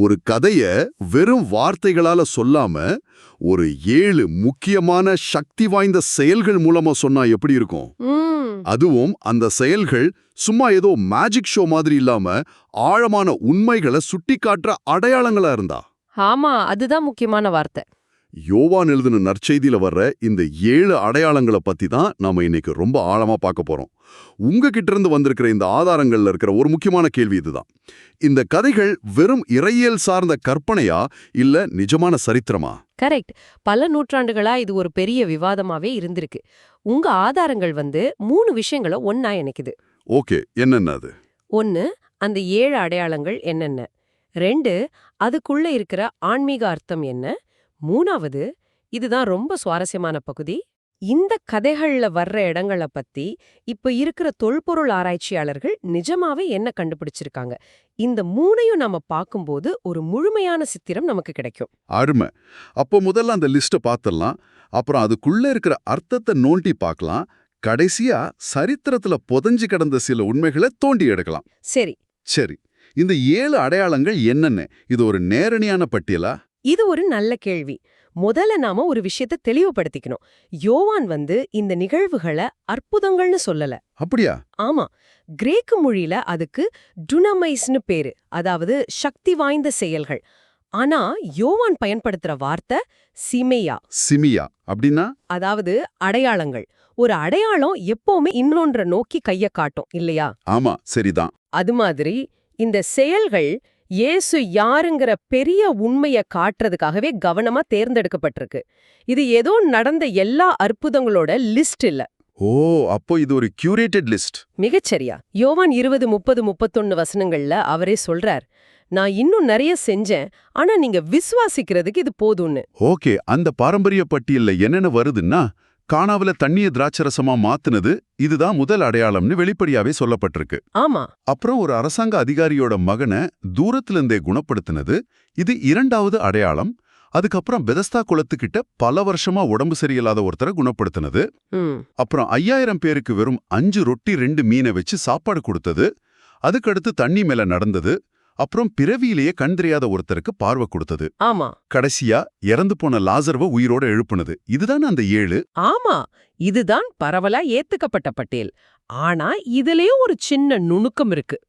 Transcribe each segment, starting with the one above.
ஒரு கதைய வெறும் வார்த்தைகளால சொல்லாம ஒரு 7 முக்கியமான சக்தி வாய்ந்த செயல்கள் மூலமா சொன்னா எப்படி இருக்கும்? அதுவும் அந்த செயல்கள் சும்மா ஏதோ மேஜிக் ஷோ மாதிரி இல்லாம ஆழமான உண்மைகளை சுட்டிக்காட்டுற அடையாளங்களா இருந்தா. ஆமா, அதுதான் முக்கியமான வார்த்தை. யோவான் எழுதின நற்செய்தியில வர்ற இந்த 7 அடையாளங்களை பத்தி தான் நாம இன்னைக்கு ரொம்ப ஆழமா பார்க்க போறோம். உங்ககிட்ட இருந்து வந்திருக்கிற இந்த ஆதாரங்கள்ல இருக்கிற ஒரு முக்கியமான கேள்வி இதுதான். இந்த கதைகள் வெறும் இறையியல் சார்ந்த கற்பனையா இல்ல நிஜமான சரித்திரமா? கரெக்ட். பல நூற்றாண்டுகளா இது ஒரு பெரிய விவாதமாவே இருந்திருக்கு. உங்க ஆதாரங்கள் 3 விஷயங்களை ஒண்ணா இணைக்குது. ஓகே, என்னென்ன அது? 1, அந்த 7 அடையாளங்கள் என்னென்ன. 2, அதுக்குள்ள இருக்கிற ஆன்மீக அர்த்தம் என்ன. 3வது, இதுதான் ரொம்ப சுவாரஸ்யமான பகுதி, இந்த கதைகள்ல வர்ற இடங்களை பத்தி இப்ப இருக்கிற தொல்பொருள் ஆராய்ச்சியாளர்கள் நிஜமாவே என்ன கண்டுபிடிச்சிருக்காங்க. இந்த 3ஐயும் நாம பார்க்கும்போது ஒரு முழுமையான சித்திரம் நமக்கு கிடைக்கும். அருமை. அப்போ முதல்ல அந்த லிஸ்ட்டை பார்த்துடலாம். அப்புறம் அதுக்குள்ள இருக்கிற அர்த்தத்தை நோண்டி பார்க்கலாம். கடைசியா சரித்திரத்துல புதைஞ்சு கிடந்த சில உண்மைகளை தோண்டி எடுக்கலாம். சரி, இந்த 7 அடையாளங்கள் என்னென்ன? இது ஒரு நேரடியான பட்டியலா? இது ஒரு நல்ல கேள்வி. முதல்ல நாம ஒரு விஷயத்தை தெளிவுபடுத்திக்கணும். யோவான் இந்த நிகழ்வுகளை அற்புதங்கள்னு சொல்லல. அப்படியா? ஆமா, கிரேக்கு மொழியில அதுக்கு டுனமைஸ்னு பேரு, அதாவது சக்தி வாய்ந்த செயல்கள். ஆனா யோவான் பயன்படுத்துற வார்த்தை சிமியா. அப்படின்னா அதாவது அடையாளங்கள். ஒரு அடையாளம் எப்பவுமே இன்னொன்ற நோக்கி கைய காட்டும் இல்லையா? ஆமா, சரிதான். அது மாதிரி இந்த செயல்கள் இயேசு யாருங்கிற பெரிய உண்மைய காட்டுறதுக்காகவே கவனமா தேர்ந்தெடுக்கப்பட்டிருக்கு. இது ஏதோ நடந்த எல்லா அற்புதங்களோட லிஸ்ட் இல்ல. ஓ, அப்போ இது ஒரு கியூரேட்டட் லிஸ்ட். மிகச்சரியா. யோவான் 20, 30, 31 வசனங்கள்ல அவரே சொல்றார், நான் இன்னும் நிறைய செஞ்சேன், ஆனா நீங்க விசுவாசிக்கிறதுக்கு இது போதும்னு. ஓகே, அந்த பாரம்பரிய பட்டியல்ல என்னென்ன வருதுன்னா, கானாவில தண்ணிய திராட்சரசமா மாத்துனது இதுதான் முதல் அடையாளம்னு வெளிப்படையாவே சொல்லப்பட்டிருக்கு. ஆமா. அப்புறம் ஒரு அரசாங்க அதிகாரியோட மகனை தூரத்திலிருந்தே குணப்படுத்தினது இது 2வது அடையாளம். அதுக்கப்புறம் பெதஸ்தா குளத்துக்கிட்ட பல வருஷமா உடம்பு சரியில்லாத ஒருத்தரை குணப்படுத்தினது. அப்புறம் 5000 பேருக்கு வெறும் 5 ரொட்டி 2 மீனை வச்சு சாப்பாடு கொடுத்தது. அதுக்கடுத்து தண்ணி மேல நடந்தது. அப்புறம் பிறவியிலேயே கண் தெரியாத ஒருத்தருக்கு பார்வை கொடுத்தது. ஆமா. கடைசியா இறந்து போன லாசர்வை உயிரோட எழுப்புனது. இதுதான் அந்த 7. ஆமா, இதுதான் பரவலா ஏத்துக்கப்பட்ட பட்டியல். ஆனா இதுலயும் ஒரு சின்ன நுணுக்கம் இருக்கு.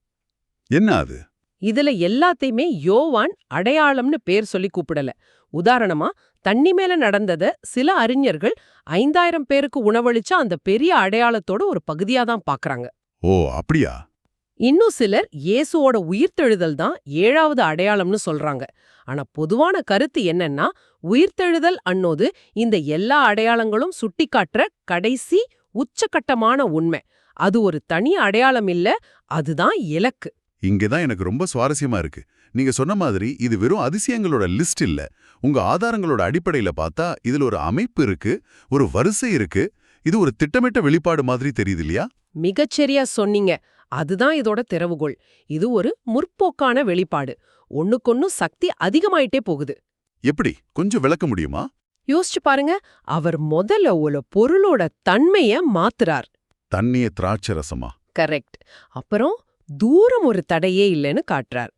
என்ன அது? இதுல எல்லாத்தையுமே யோவான் அடையாளம்னு பேர் சொல்லி கூப்பிடல. உதாரணமா, தண்ணி மேல நடந்தத சில அறிஞர்கள் 5000 பேருக்கு உணவளிச்ச அந்த பெரிய அடையாளத்தோட ஒரு பகுதியா தான் பாக்குறாங்க. ஓ, அப்படியா? இன்னும் சிலர் இயேசுவோட உயிர்த்தெழுதல் தான் 7வது அடையாளம்னு சொல்றாங்க. ஆனா பொதுவான கருத்து என்னன்னா, உயிர்த்தெழுதல் அன்னோது இந்த எல்லா அடையாளங்களும் சுட்டிக்காட்டுற கடைசி உச்சகட்டமான உண்மை. அது ஒரு தனி அடையாளம் இல்ல, அதுதான் இலக்கு. இங்கதான் எனக்கு ரொம்ப சுவாரஸ்யமா இருக்கு. நீங்க சொன்ன மாதிரி இது வெறும் அதிசயங்களோட லிஸ்ட் இல்ல. உங்க ஆதாரங்களோட அடிப்படையில பார்த்தா இதுல ஒரு அமைப்பு இருக்கு, ஒரு வரிசை இருக்கு. இது ஒரு திட்டமிட்ட வெளிப்பாடு மாதிரி தெரியுது இல்லையா? மிகச்சரியா சொன்னீங்க. அதுதான் இதோட திறவுகோள். இது ஒரு முற்போக்கான வெளிப்பாடு. ஒண்ணுக்கொன்னு சக்தி அதிகமாயிட்டே போகுது. எப்படி? கொஞ்சம் விளக்க முடியுமா? யோசிச்சு பாருங்க. அவர் முதல்ல ஒரு பொருளோட தன்மைய மாத்துறார். தண்ணிய திராட்சரசமா? கரெக்ட். அப்புறம் தூரம் ஒரு தடையே இல்லைன்னு காட்டுறார்.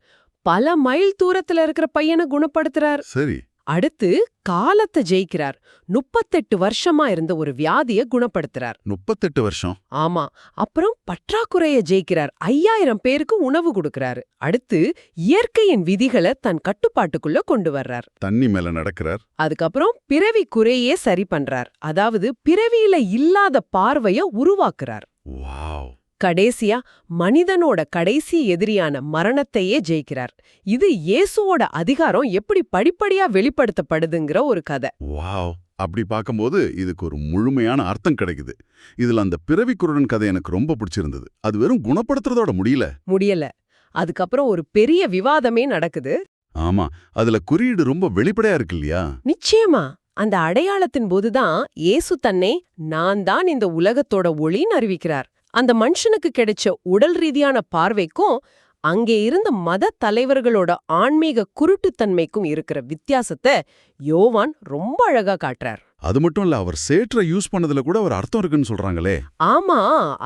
பல மைல் தூரத்துல இருக்கிற பையனை குணப்படுத்துறார். சரி. அடுத்து காலத்தை ஜெயிக்கிறார். 38 வருஷமா இருந்த ஒரு வியாதிய குணப்படுத்துறார். 38 வருஷம்? ஆமா. அப்புறம் பற்றாக்குறைய ஜெயிக்கிறார். 5000 பேருக்கு உணவு கொடுக்கறாரு. அடுத்து இயற்கையின் விதிகளை தன் கட்டுப்பாட்டுக்குள்ள கொண்டு வர்றார். தண்ணி மேல நடக்கிறார். அதுக்கப்புறம் பிறவி குறையே சரி பண்றார். அதாவது பிறவியில இல்லாத பார்வைய உருவாக்குறார். வாவ். கடைசியா மனிதனோட கடைசி எதிரியான மரணத்தையே ஜெயிக்கிறார். இது இயேசுவோட அதிகாரம் எப்படி படிப்படியா வெளிப்படுத்தப்படுதுங்கிற ஒரு கதை. வாவ். அப்படி பார்க்கும்போது இதுக்கு ஒரு முழுமையான அர்த்தம் கிடைக்குது. இதுல அந்த பிறவி குருடன் கதை எனக்கு ரொம்ப பிடிச்சிருந்தது. அது வெறும் குணப்படுத்துறதோட முடியல. அதுக்கப்புறம் ஒரு பெரிய விவாதமே நடக்குது. ஆமா, அதுல குறியீடு ரொம்ப வெளிப்படையா இருக்கு இல்லையா? நிச்சயமா. அந்த அடையாளத்தின் போதுதான் இயேசு தன்னை நான் தான் இந்த உலகத்தோட ஒளின்னு அறிவிக்கிறார். அந்த மனுஷனுக்கு கிடைச்ச உடல் ரீதியான பார்வைக்கும் அங்கே இருந்த மத தலைவர்களோட ஆன்மீக குருட்டுத்தன்மைக்கும் இருக்கிற வித்தியாசத்தை யோவான் ரொம்ப அழகா காட்டுறார். அது மட்டும் இல்ல, அவர் சேற்றை யூஸ் பண்ணதுல கூட ஒரு அர்த்தம் இருக்குன்னு சொல்றாங்களே. ஆமா,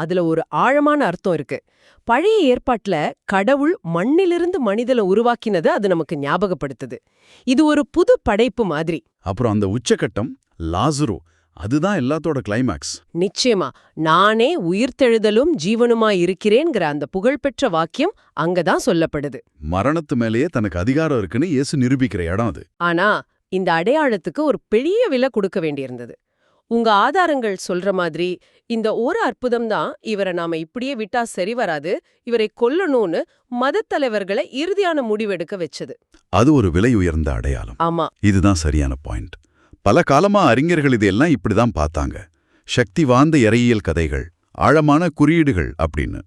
அதுல ஒரு ஆழமான அர்த்தம் இருக்கு. பழைய ஏற்பாட்டுல கடவுள் மண்ணிலிருந்து மனிதனை உருவாக்கினது அது நமக்கு ஞாபகப்படுத்துது. இது ஒரு புது படைப்பு மாதிரி. அப்புறம் அந்த உச்சக்கட்டம் லாசரு, அதுதான் எல்லாத்தோட கிளைமாக்ஸ். நிச்சயமா, நானே உயிர்த்தெழுதலும் ஜீவனுமாய் இருக்கிறேன்ங்கிற அந்த புகழ்பெற்ற வாக்கியம் அங்கதான் சொல்லப்படுது. மரணத்து மேலேயே தனக்கு அதிகாரம் இருக்குன்னு இயேசு நிரூபிக்கிற இடம் அது. ஆனா இந்த அடையாளத்துக்கு ஒரு பெரிய விலை கொடுக்க வேண்டியிருந்தது. உங்க ஆதாரங்கள் சொல்ற மாதிரி இந்த ஒரு அற்புதம் தான் இவரை நாம இப்படியே விட்டா சரி வராது, இவரை கொல்லணும்னு மதத் தலைவர்களை இறுதியான முடிவெடுக்க வச்சது. அது ஒரு விலை உயர்ந்த அடையாளம். ஆமா, இதுதான் சரியான பாயிண்ட். பல காலமா அறிஞர்கள் இதெல்லாம் இப்படிதான் பார்த்தாங்க. சக்தி வாய்ந்த இறையியல் கதைகள், ஆழமான குறியீடுகள் அப்படின்னு.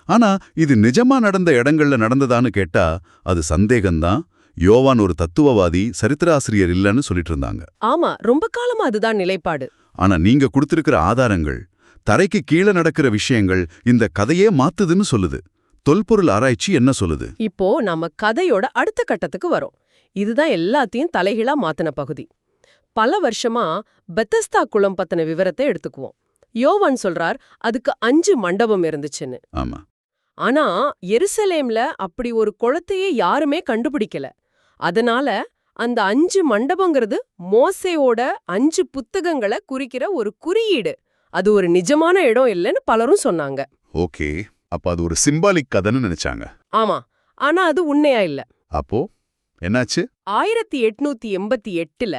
ஆனா இது நிஜமா நடந்த இடங்கள்ல நடந்ததான்னு கேட்டா அது சந்தேகம்தான். யோவான் ஒரு தத்துவவாதி, சரித்திராசிரியர் இல்லைன்னு சொல்லிட்டு இருந்தாங்க. ஆமா, ரொம்ப காலமா அதுதான் நிலைப்பாடு. ஆனா நீங்க கொடுத்திருக்கிற ஆதாரங்கள், தரைக்கு கீழே நடக்கிற விஷயங்கள் இந்த கதையே மாத்துதுன்னு சொல்லுது. தொல்பொருள் ஆராய்ச்சி என்ன சொல்லுது? இப்போ நம்ம கதையோட அடுத்த கட்டத்துக்கு வரோம். இதுதான் எல்லாத்தையும் தலைகீழா மாத்தின பகுதி. பல வருஷமா பெத்தஸ்தா குளம் பத்தின விவரத்தை எடுத்துக்குவோம். யோவான் சொல்றார் அதுக்கு 5 மண்டபம் இருந்துச்சுன்னு. ஆமா. ஆனா எருசலேம்ல அப்படி ஒரு குளத்தையே யாருமே கண்டுபிடிக்கல. அதனால அந்த 5 மண்டபங்கிறது மோசேயோட 5 புத்தகங்களை குறிக்கிற ஒரு குறியீடு. அது ஒரு நிஜமான இடம் இல்லைன்னு பலரும் சொன்னாங்க. ஓகே, அப்ப அது ஒரு சிம்பாலிக் கதைன்னு நினைச்சாங்க. ஆமா, ஆனா அது உண்மையா இல்ல. அப்போ என்னாச்சு? 1888ல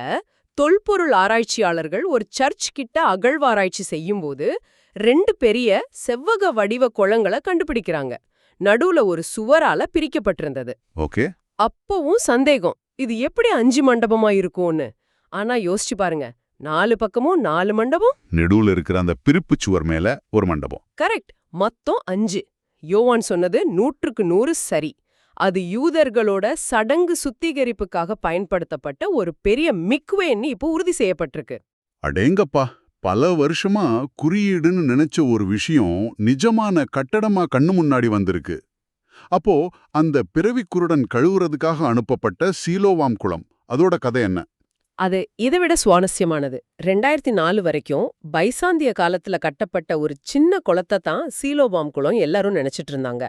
தொல்பொருள் ஆராய்ச்சியாளர்கள் ஒரு சர்ச் கிட்ட அகழ்வாராய்ச்சி செய்யும்போது 2 பெரிய செவ்வக வடிவ குளங்களை கண்டுபிடிக்கிறாங்க. நடுவுல ஒரு சுவரால பிரிக்கப்பட்டிருந்தது. ஓகே. அப்பவும் சந்தேகம், இது எப்படி 5 மண்டபமா இருக்கும்னு. ஆனா யோசிச்சு பாருங்க, 4 பக்கமும் 4 மண்டபம். நடுவுல இருக்கிற அந்த பிரிப்பு சுவர் மேல ஒரு மண்டபம். கரெக்ட், மொத்தம் 5. யோவான் சொன்னது 100க்கு 100 சரி. அது யூதர்களோட சடங்கு சுத்திகரிப்புக்காக பயன்படுத்தப்பட்ட ஒரு பெரிய மிக்வேன்னு இப்போ உறுதி செய்யப்பட்டிருக்கு. அடேங்கப்பா, பல வருஷமா குறியீடுன்னு நினைச்ச ஒரு விஷயம் நிஜமான கட்டடமா கண்ணு முன்னாடி வந்திருக்கு. அப்போ அந்த பிறவி குருடன் கழுவுறதுக்காக அனுப்பப்பட்ட சீலோவாம் குளம், அதோட கதை என்ன? அது இதை விட சுவாரஸ்யமானது. 2004 வரைக்கும் பைசாந்திய காலத்துல கட்டப்பட்ட ஒரு சின்ன குளத்தை தான் சீலோவாம் குளம் எல்லாரும் நினைச்சிட்டு இருந்தாங்க.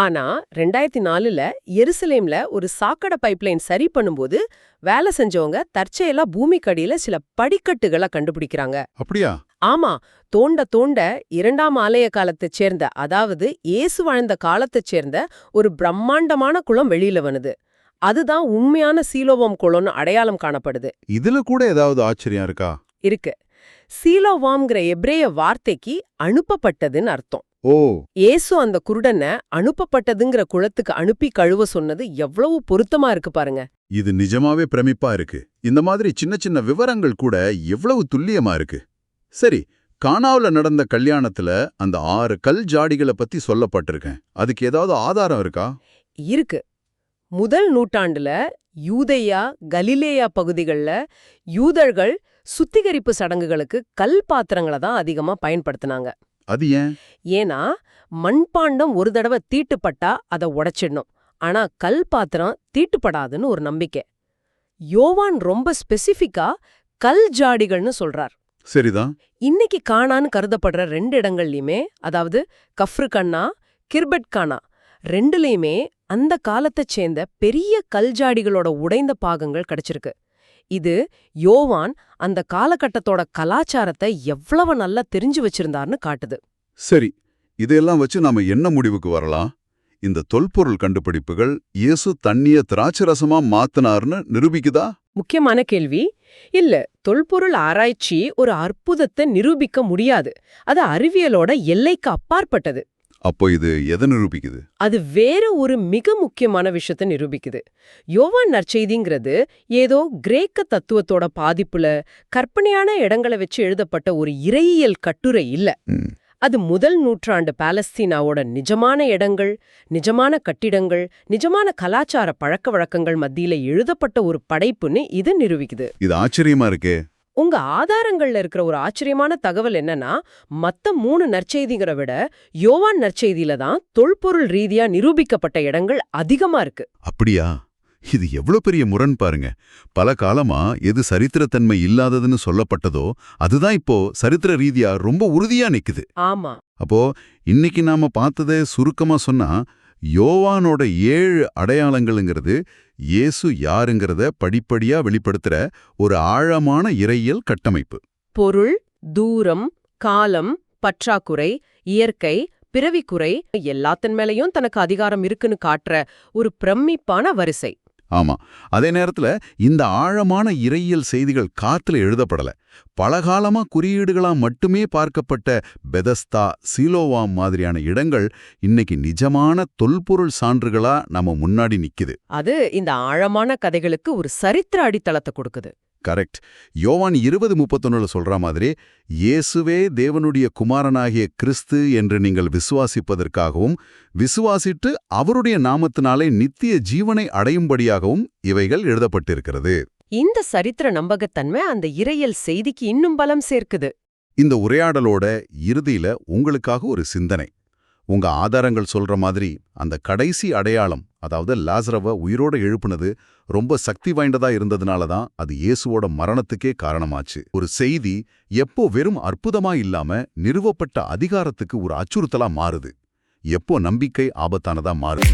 ஆனா 2004ல எருசலேம்ல ஒரு சாக்கடை பைப்லைன் சரி பண்ணும்போது வேலை செஞ்சவங்க தற்செயலா பூமிக்கடியில சில படிக்கட்டுகளை கண்டுபிடிக்கிறாங்க. அப்படியா? ஆமா, தோண்ட தோண்ட 2ஆம் ஆலய காலத்தைச் சேர்ந்த, அதாவது இயேசு வாழ்ந்த காலத்தைச் சேர்ந்த ஒரு பிரம்மாண்டமான குளம் வெளியில வனுது. அதுதான் உண்மையான சீலோவாம் குளம்னு அடையாளம் காணப்படுது. இதுல கூட ஏதாவது ஆச்சரியம் இருக்கா? இருக்கு. சீலோவாம்ங்கிற எபிரேய வார்த்தைக்கு அனுப்பப்பட்டதுன்னு அர்த்தம். ஓ, இயேசு அந்த குருடனை அனுப்பப்பட்டதுங்கிற குளத்துக்கு அனுப்பி கழுவ சொன்னது எவ்வளவு பொருத்தமா இருக்கு பாருங்க. இது நிஜமாவே பிரமிப்பா இருக்கு. இந்த மாதிரி சின்ன சின்ன விவரங்கள் கூட எவ்வளவு துல்லியமா இருக்கு. சரி, கானாவுல நடந்த கல்யாணத்துல அந்த 6 கல் ஜாடிகளை பத்தி சொல்லப்பட்டிருக்கேன். அதுக்கு ஏதாவது ஆதாரம் இருக்கா? இருக்கு. முதல் நூற்றாண்டுல யூதேயா, கலிலேயா பகுதிகள்ல யூதர்கள் சுத்திகரிப்பு சடங்குகளுக்கு கல் பாத்திரங்களை தான் அதிகமா பயன்படுத்தினாங்க. அது ஏன்? ஏன்னா மண்பாண்டம் ஒரு தடவை தீட்டுப்பட்டா அதை உடைச்சிடணும். ஆனா கல் பாத்திரம் தீட்டுப்படாதுன்னு ஒரு நம்பிக்கை. யோவான் ரொம்ப ஸ்பெசிஃபிக்கா கல் ஜாடிகள்னு சொல்றார். சரிதான். இன்னைக்கு கானான்னு கருதப்படுற 2 இடங்கள்லயுமே, அதாவது கஃப்ருகன்னா, கிர்பெட்கானா, 2லயுமே அந்த காலத்தைச் சேர்ந்த பெரிய கல்ஜாடிகளோட உடைந்த பாகங்கள் கிடைச்சிருக்கு. இது யோவான் அந்த காலகட்டத்தோட கலாச்சாரத்தை எவ்வளவு நல்லா தெரிஞ்சு வச்சிருந்தார்னு காட்டுது. சரி, இதெல்லாம் வச்சு நாம என்ன முடிவுக்கு வரலாம்? இந்த தொல்பொருள் கண்டுபிடிப்புகள் இயேசு தண்ணிய திராட்சரசமா மாத்தினார்னு நிரூபிக்குதா? முக்கியமான கேள்வி. இல்ல, தொல்பொருள் ஆராய்ச்சி ஒரு அற்புதத்தை நிரூபிக்க முடியாது. அது அறிவியலோட எல்லைக்கு அப்பாற்பட்டது. அப்போ இது எதை நிரூபிக்குது? அது வேற ஒரு மிக முக்கியமான விஷயத்தை நிரூபிக்குது. யோவான் நற்செய்திங்கிறது ஏதோ கிரேக்க தத்துவத்தோட பாதிப்புல கற்பனையான இடங்களை வச்சு எழுதப்பட்ட ஒரு இறையியல் கட்டுரை இல்ல. அது முதல் நூற்றாண்டு பாலஸ்தீனாவோட நிஜமான இடங்கள், நிஜமான கட்டிடங்கள், நிஜமான கலாச்சார பழக்க வழக்கங்கள் மத்தியில எழுதப்பட்ட ஒரு படைப்புன்னு இது நிரூபிக்குது. இது ஆச்சரியமா இருக்கே. உங்க ஆதாரங்கள்ல இருக்கிற ஒரு ஆச்சரியமான தகவல் என்னன்னா, மத்த 3 நற்செய்திகளை விட யோவான் நற்செய்தியில தான் தொல்பொருள் ரீதியா நிரூபிக்கப்பட்ட இடங்கள் அதிகமா இருக்கு. அப்படியா? இது எவ்வளவு பெரிய முரண் பாருங்க. பல காலமா எது சரித்திரத்தன்மை இல்லாததுன்னு சொல்லப்பட்டதோ அதுதான் இப்போ சரித்திர ரீதியா ரொம்ப உறுதியா நிக்குது. ஆமா. அப்போ இன்னைக்கு நாம பார்த்ததை சுருக்கமா சொன்னா, யோவானோட 7 அடையாளங்கள்ங்கிறது இயேசு யாருங்கிறத படிப்படியா வெளிப்படுத்துற ஒரு ஆழமான இறையியல் கட்டமைப்பு. பொருள், தூரம், காலம், பற்றாக்குறை, இயற்கை, பிறவிக்குறை எல்லாத்தின் மேலயும் தனக்கு அதிகாரம் இருக்குன்னு காட்டுற ஒரு பிரமிப்பான வரிசை. ஆமா. அதே நேரத்துல இந்த ஆழமான இறையியல் செய்திகள் காத்துல எழுதப்படல. பலகாலமா குறியீடுகளா மட்டுமே பார்க்கப்பட்ட பெதஸ்தா, சீலோவாம் மாதிரியான இடங்கள் இன்னைக்கு நிஜமான தொல்பொருள் சான்றுகளா நம்ம முன்னாடி நிக்குது. அது இந்த ஆழமான கதைகளுக்கு ஒரு சரித்திர அடித்தளத்தை கொடுக்குது. கரெக்ட். யோவான் 20:31 சொல்ற மாதிரி, இயேசுவே தேவனுடைய குமாரனாகிய கிறிஸ்து என்று நீங்கள் விசுவாசிப்பதற்காகவும் விசுவாசிட்டு அவருடைய நாமத்தினாலே நித்திய ஜீவனை அடையும்படியாகவும் இவைகள் எழுதப்பட்டிருக்கிறது. இந்த சரித்திர நம்பகத்தன்மை அந்த இறையியல் செய்திக்கு இன்னும் பலம் சேர்க்குது. இந்த உரையாடலோட இறுதியில உங்களுக்காக ஒரு சிந்தனை. உங்க ஆதாரங்கள் சொல்ற மாதிரி அந்த கடைசி அடையாளம், அதாவது லாசரவ உயிரோட எழுப்புனது ரொம்ப சக்தி வாய்ந்ததா இருந்ததுனால தான் அது இயேசுவோட மரணத்துக்கே காரணமாச்சு. ஒரு செய்தி எப்போ வெறும் அற்புதமா இல்லாம நிறுவப்பட்ட அதிகாரத்துக்கு ஒரு அச்சுறுத்தலா மாறுது, எப்போ நம்பிக்கை ஆபத்தானதா மாறுது.